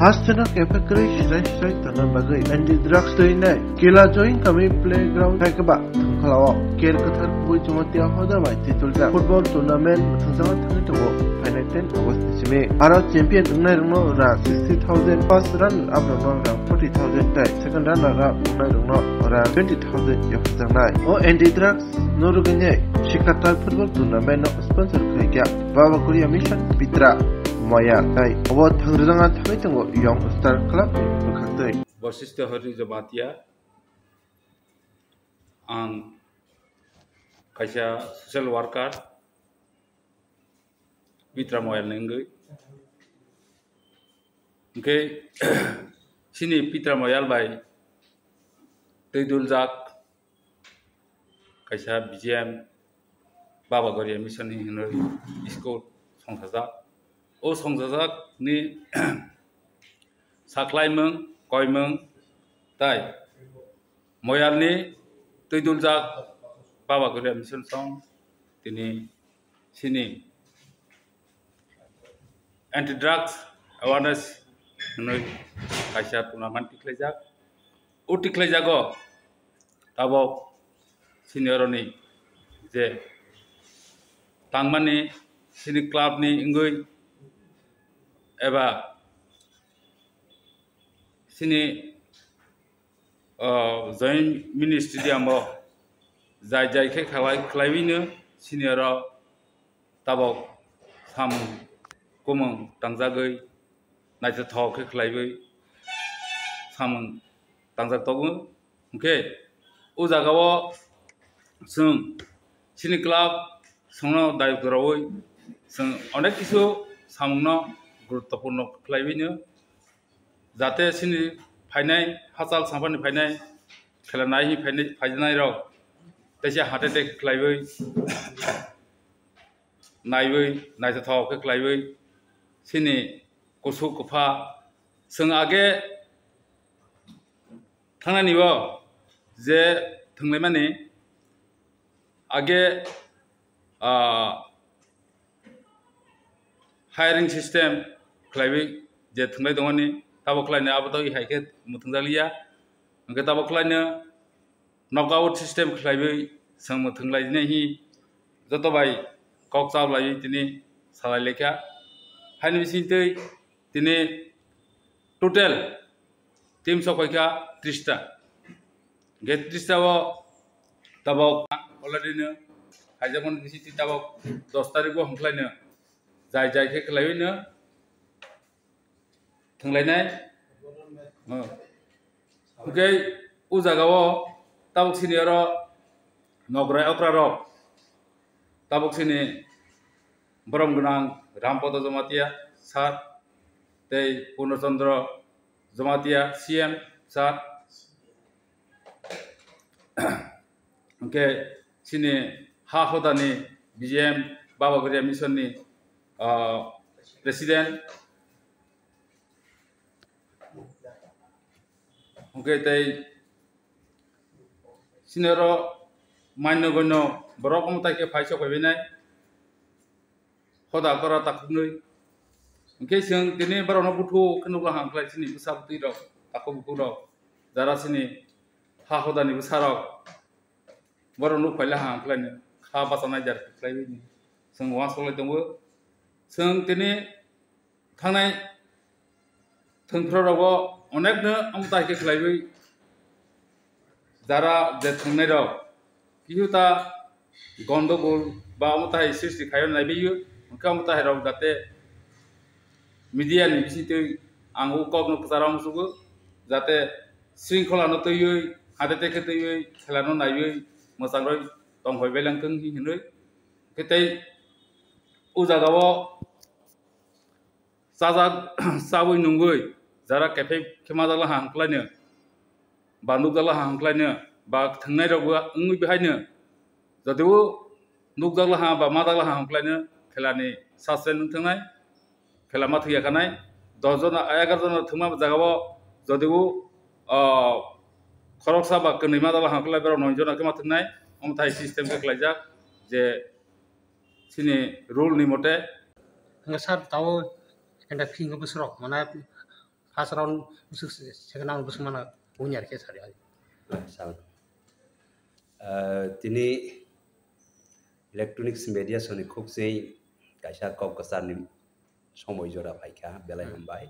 Hastana kepekri shirai tangan bagai anti drugs tu ini. Kila join kami playground hai keba tangkalawa. Ker kathar bui cuma tiap hoda bai titulja football tournament tangsangan tangi tungo. Final 10 August nisime. Ara champion unai rungno ra 60,000 first run up rungno ra 40,000 tai. Second run ra unai rungno ra 20,000 yokhjangnai. O anti drugs noruganye shikatal football tournament no sponsor khaikya. Baba Korea mission Pitra Maya tai obo thangrujanga thabai tango young star club bukhaktei Bosiste Hari Jamatia ang kaisa social worker Pitra Maya nengai okay sini Pitra Maya bai Teiduljak kaisa BGM Baba Korea mission ni hinoi school songsajak o songjajak ni saklaimung koimung tai moyalni teiduljak Baba Korea mission song tini sini anti drugs awareness noi kaisa tournament tiklejak o tiklejago abo senioroni je tangmani sini club ni ingui eba sini join mini stadium bo jai jai ke khlaibino senior tabok sam kumung tangjagoi naita thok ke khlaibai sam tangjak togu okay o jagao sung sini club songno dai goroi sung onek kisu samungno guruttopurno khlaibino jate sini phainai hachal sampani phainai khelanai hi phainai rok tesia heart attack khlaibai naibai naita thok ke khlaibai sini kusu kufa sung age thangnani bo je thunglai mani age hiring system khlaibai je thunglai dongani tabo khlaina abotoi haike muthungjalia angke tabo khlaina knockout system khlaibai sang muthunglai ne hi joto bai kok chablai tini salai lekha haini bisintei tini total team sokoika 30 ta ge 30 ta o tabo already ne haijamon bisiti tabo 10 tarikh bo hongklaina jai jai ke khlaibai thunglainai okay o jagao tabuk sini aro nograi okra rok tabuk sini borom gunang Rampodo Jamatia sar tei Purnachandra Jamatia CM sar okay sini ha hodani BGM Baba Korea mission ni president okay tei sinero manno gono borok mutai ke phaisa koibinai hoda kora taknui okay sing tini barono buthu khnugla hangklai sini busabti rok takku buku rok jara sini ha hodani busarok barono phaila hangklai ne kha basanai jar khlai ni sing wa solai dongbo sing tini thangnai thungfrorago onekno amutai ke khlaibai jara je thungnai rok kihuta gondogol ba amutai sristi khayon naibiyo onka amutai rok jate media ni bisitei ang ukok no psaram sugo jate shringkhola no toyoi hadete ke toyoi khelano naibai mosangroi tonghoi belangtong hi hinoi ketei o jagao sajak saboi nungoi jara kefe khemajala hangklaino bandukjala hangklaino ba thangnai rokbo ungui behaino jodibo nukjala ha ba madala hangklaino khelani sustain thungnai khela ma thuya kanai 10 jon 11 jon thungma jagao jodibo khoroksa ba khnai madala hangklai bero 9 jon kema thungnai omthai system ke khlaijak je sini rule ni mote ngasar tawo enda fingo busrok mana First round second round mana punya ke sari hari. Salam. Tini electronics media soni khuk sei kaisa kok kasar ni সময় জোড়া পাইকা বেলাই হমবাই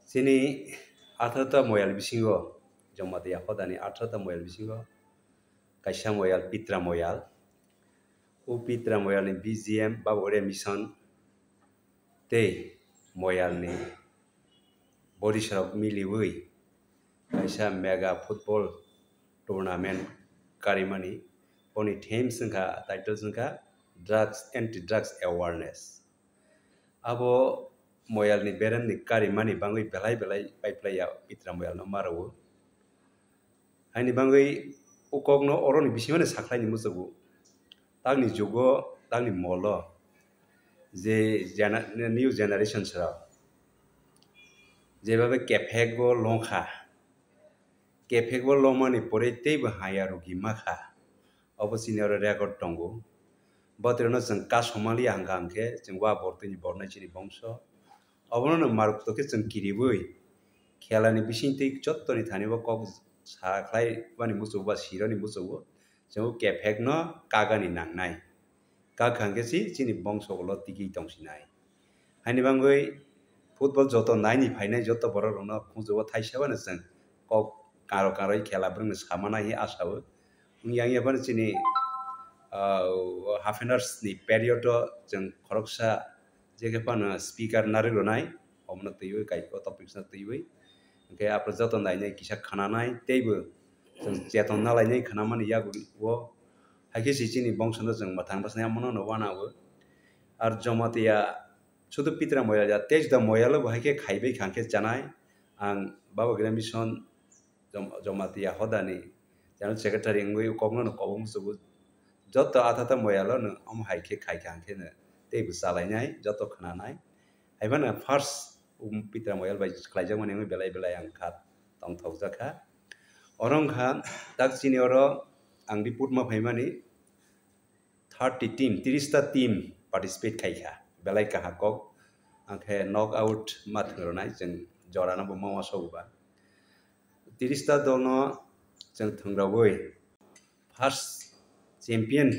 sini 18টা Mayal বিসিঙ্গ জমাতে আফদানি 18টা Mayal বিসিঙ্গ kaisa moyal pitra moyal u pitra moyal ni BGM babore mission te moyal ni body sharok miliwi kaisa mega football tournament karimani oni theme singha title singha drugs anti drugs awareness abo moyal ni beram ni karimani bangui belai pipeline ya pitra moyal no marawo ani bangui ukogno oroni bisimane saklai ni musugo tagni jugo tagni molo je new generation sara যেভাবে কেফেগো লংখা কেফেগো লমানি পরে তেইব হায়ারুগি মাখা অবসিনিয়র record দंगो বতরনো जों কাসমালি হাঙ্গাংকে जों वा बर्तनि बरनायचिनि बंश अबनो मारुक्तके जों किरिबोय खेलानि बिसिंतै जत्तनि थानिबो कक साख्लाय बानि मुसुबा सिरनि मुसुबो जों केफेगनो कागानि नांनाय काखांके चिनि बंशगोल तिगि दंसिनाय हानि बांगै फुटबल जतो नाइनि फाइनाय जतो बररनो खुजो थाइसाबानो जों कक कारो खेला ब्रंनो सामाना हि आसाबो उनियां याबानो चिनि हाफ एन आवर्स नि पेरियड जों खरकसा जेगेपानो स्पीकर नारिलनाय हमनो तैयो गायको टपिक्स ना तैयो ओंके आपन जतो नाइनाय किसा खानानाय तेबो जों जेतन नालायनाय खानामानि यागुरि वो हाइके सिचिनि बंशनो जों माथां बसनाय मननो वानाबो आर जमातिया शुद्ध पित्रा मोयल या तेज द मोयल हाइके खाइबै खांके जानाय आं बाबा ग्रेम मिशन जमातिया हदानि general secretary ngui kokno kobong subu joto atata moyalo no am haike खाइखांके no तेबो जालायनाय जतो खानानाय हाइबाना फार्स्ट पित्रा मोयल बाय खाइजा माने बेलाय आं खात तंग थौजाखा अरंखा दाक सिनियर आं रिपोर्ट मा फाइमानि 30 टीम 30 टा टीम पार्टिसिपेट खाइखा बेलाय काहाकक आंखे नक आउट माथुरनाय जों जरानाबो मावा सौबा 30 टा दलनो जों थंग्रावै फार्स्ट चेम्पियन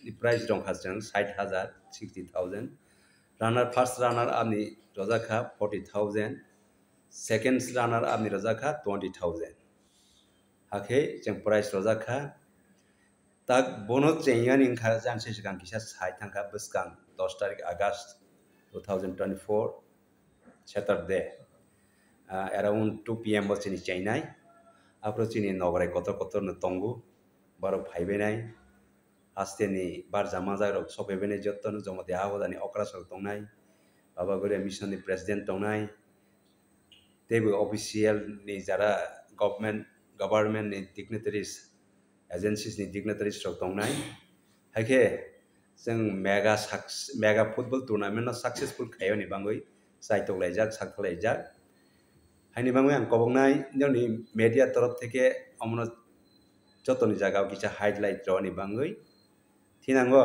नि प्राइज दंखा जों 60,000 60,000 रानार फार्स्ट रानार आपनि रजाखा 40,000 सेकेंड रानार आपनि रजाखा 20,000 हाखे जों प्राइज रजाखा ताक बोनो चेंगानि इंखा जानसे सिगां किसा साइ थांखा बसकां 10 तारिख August 2024 Saturday around 2 PM bachini chainai approachini nograi kotor no tongu baro phaibenai asteni bar jamaja rok sopebene jottono jomate ahodani okrasok tongnai baba gore mission ni president tongnai tebo official ni jara government ni dignitaries agencies ni dignitaries rok tongnai haike जों mega football tournament successful खायनि बांगै साइटक लाइजाक साखलाइजाक हाइनि बांगै आं कबंनाय जोंनि media तरफ থেকে अमनो जतनि जागाव किसा highlight रनि बांगै थिनांगो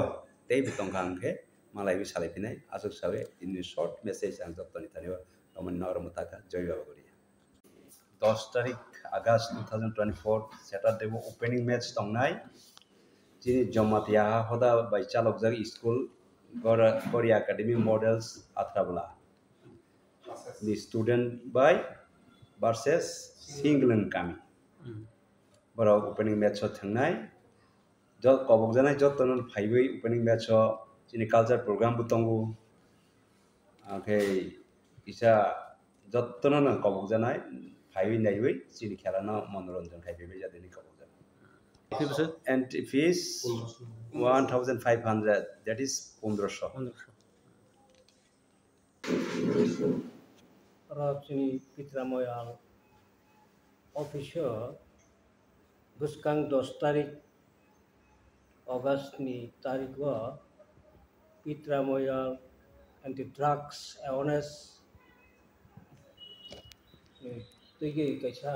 दै बितंखा आंखे मालायबो सालायफिनाय आसक Save in short message आं जतनि थानिबा अमन नरमताका जय बाबागुरि 10 तारिख आगस्ट 2024 सैटरडे ओपनिंग मैच दंनाय जिनि जमातिया हदा बाय चालक जग स्कूल कोरिया एकेडमी मॉडल्स आथराबला the student by versus England kami baro opening match thangnai jot kobok janai jot tonon phaibai opening match chini culture program butongu okay isa jot tonon kobok janai phaibai naibai chini khelana manoranjan khaibai jadeni kobok and fees 1,500 that is 1500 Rapsini Pitra Moyal official buskang 10 tarik August ni tarik wa Pitra Moyal anti drugs awareness ni tege kaisa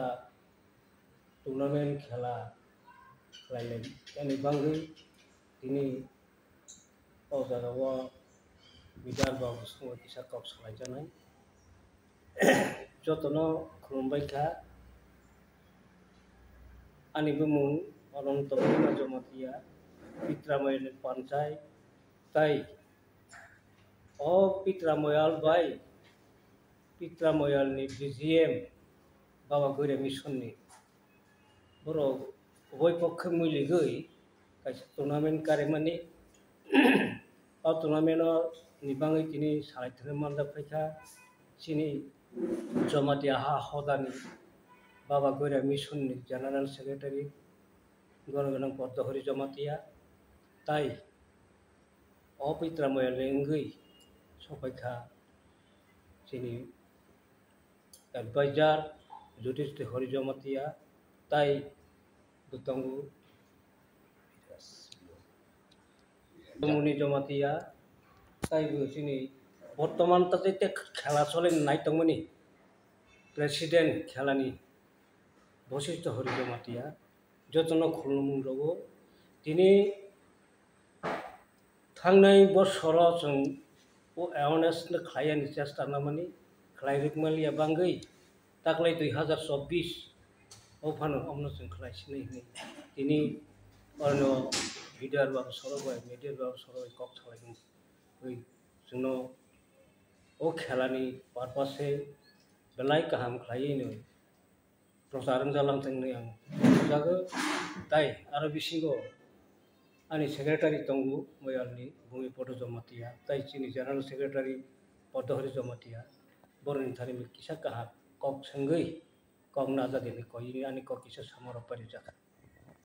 tournament khela lain yani bangui ini Ojarawa Bidar Bagus kisa kok salai janai जतनो खुलुमबायखा ani bumung orang tua jomatiya Pitramoyal pancai tai Pitramoyal bai Pitramoyal ni BGM bawa gure mission ni boro boy pokhe muli goi kaisa tournament karemani tournament ni bangai kini salai thane manda phaika sini jomatiya ha hodani Baba Gura Mission ni General Secretary Gorganang Portohori Jomatiya Tai Pitramoyal Lengui Sopaika Sini Advisor Judis Hori Jomatiya Tai Butangu Muni Jomatiya Tai Sini Bortoman Tate Khela Solen Naitongmani President Khelani Bashishtha Hari Jamatia যতন খুলুমুরগো তিনি थांनाय बोसोराव जों awareness खालायनो चेष्टा नामानि खालायरिकमालिया बांगै दाख्लै 2024 फानो अमनो जों खालायसिनै दिनै अरनो भिडिअ बाबु सरबाय मेडिया बाबु सरबाय कक खालायगोन जोंनो खेलानि पारपासे बेलाय गाहाम खालायनो प्रसारण जालांथोंनो आं जागो दाय आरो बिसिंगो आंनि सेक्रेटारि दंगु मयालनि भूमिपद जमातिया दाय जोंनि जेनेरेल सेक्रेटारि पद्महरि जमातिया बरनि थारिम किसा काहा कक संगै कक नाजादेनि कयनि आंनि कक किसा समारोह पारि जाखा